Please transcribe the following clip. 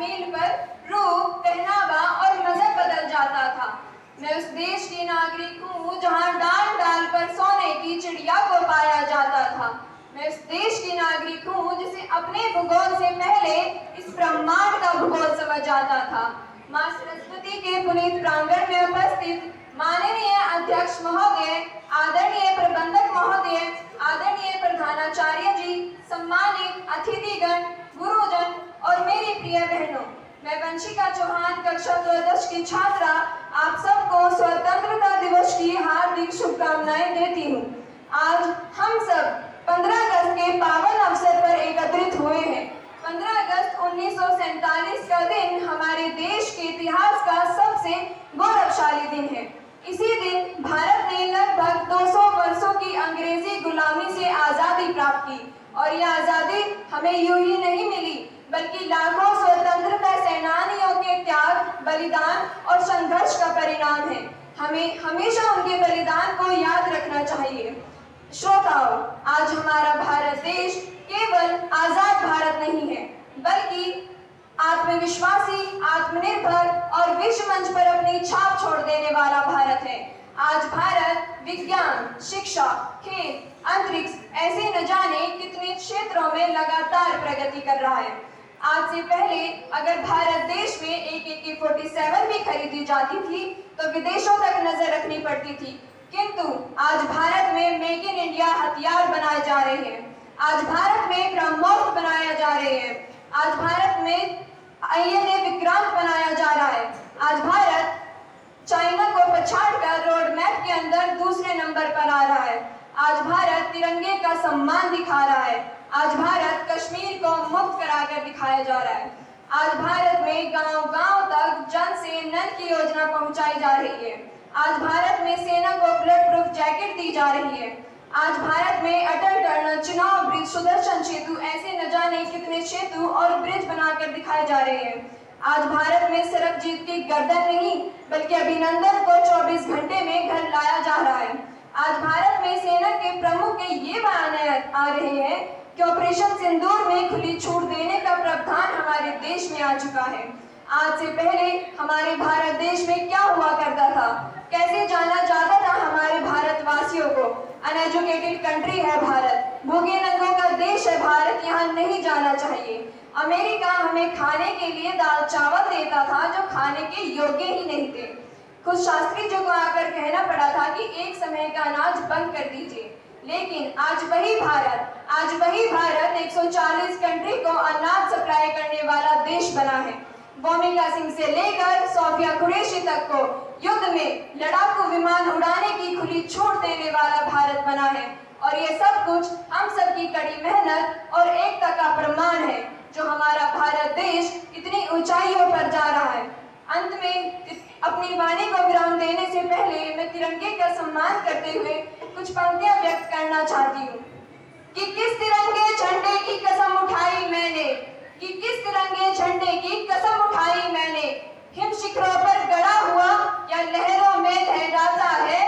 मील पर रूप, पहनावा और मजहब बदल जाता था। मैं उस देश की नागरिक हूँ जहाँ डाल डाल पर सोने की चिड़िया को पाया जाता था। मैं उस देश की नागरिक हूँ जिसे अपने भूगोल से पहले इस ब्रह्मांड का भूगोल समझ आता था। माँ सरस्वती के पुनीत प्रांगण में उपस्थित माननीय अध्यक्ष महोदय, आदरणीय प्रबंधक महोदय, आदरणीय प्रधानाचार्य जी, सम्मानित अतिथिगण, गुरुजन और मेरी प्रिय बहनों, मैं वंशिका चौहान कक्षा द्वादश की छात्रा आप सबको स्वतंत्रता दिवस की हार्दिक शुभकामनाएं देती हूँ। आज हम सब 15 अगस्त के पावन अवसर पर एकत्रित हुए हैं। 15 अगस्त 1947 का दिन हमारे देश के इतिहास का सबसे गौरवशाली दिन है। इसी दिन भारत ने लगभग 200 वर्षों की अंग्रेजी गुलामी से आजादी प्राप्त की और यह आजादी हमें यूं ही नहीं मिली, बल्कि लाखों स्वतंत्रता सेनानियों के त्याग, बलिदान और संघर्ष का परिणाम है। हमें हमेशा उनके बलिदान को याद रखना चाहिए। श्रोताओं, आज हमारा भारत देश केवल आजाद भारत नहीं है, बल्कि आत्मविश्वासी, आत्मनिर्भर और विश्व मंच पर अपनी छाप छोड़ देने वाला भारत है। आज भारत विज्ञान, शिक्षा, खेल, अंतरिक्ष ऐसे न जाने कितने क्षेत्रों में लगातार प्रगति कर रहा है। आज से पहले अगर भारत देश में एक AK-47 भी खरीदी जाती थी तो विदेशों तक नजर रखनी पड़ती थी, किंतु आज भारत में मेक इन इंडिया हथियार बनाए जा रहे हैं। आज भारत में ब्रह्मोस बनाया जा रहे हैं। आज भारत में INA विक्रांत बनाया जा रहा है। आज भारत चाइना को पछाड़कर रोड मैप के अंदर दूसरे नंबर पर आ रहा है। आज भारत तिरंगे का सम्मान दिखा रहा है। आज भारत कश्मीर को मुक्त कराकर दिखाया जा रहा है। आज भारत में गांव-गांव तक जल से नल की योजना पहुंचाई जा रही है। आज भारत में सेना को बुलेट प्रूफ जैकेट दी जा रही है। आज भारत में अटल टनल, चुनाव ब्रिज, सुदर्शन सेतु ऐसे न जाने कितने सेतु और ब्रिज बनाकर दिखाए जा रहे हैं। आज भारत में सरबजीत की गर्दन नहीं बल्कि अभिनंदन को 24 घंटे में घर लाया जा रहा है। आज भारत में सेना के प्रमुख के ये बयान आ रहे हैं कि ऑपरेशन सिंदूर में खुली छूट देने का प्रावधान हमारे देश में आ चुका है। आज से पहले हमारे भारत देश में क्या हुआ करता था, कैसे जाना जाता था हमारे भारतवासियों को? अनएजुकेटेड कंट्री है भारत, भूखे नंगों का देश है भारत, यहाँ नहीं जाना चाहिए। अमेरिका हमें खाने के लिए दाल चावल देता था जो खाने के योग्य ही नहीं थे। खुद शास्त्री जी को आकर कहना पड़ा था कि एक समय का अनाज बंद कर दीजिए, लेकिन आज वही भारत 140 कंट्री को अनाज सप्लाई करने वाला देश बना है। भूमिका सिंह से लेकर सोफिया कुरैशी तक को युद्ध में लड़ाकू विमान उड़ाने की खुली छूट देने वाला भारत बना है और ये सब कुछ हम सब की कड़ी मेहनत और एकता का प्रमाण है, जो हमारा भारत देश इतनी ऊंचाइयों पर जा रहा है। अंत में अपनी वाणी को विराम देने से पहले मैं तिरंगे का सम्मान करते हुए कुछ पंक्तियां व्यक्त करना चाहती हूँ कि किस तिरंगे झंडे की कसम उठाई मैंने, कि किस तिरंगे झंडे की कसम उठाई मैंने, हिम शिखरों पर गड़ा हुआ या लहरों में लहराता है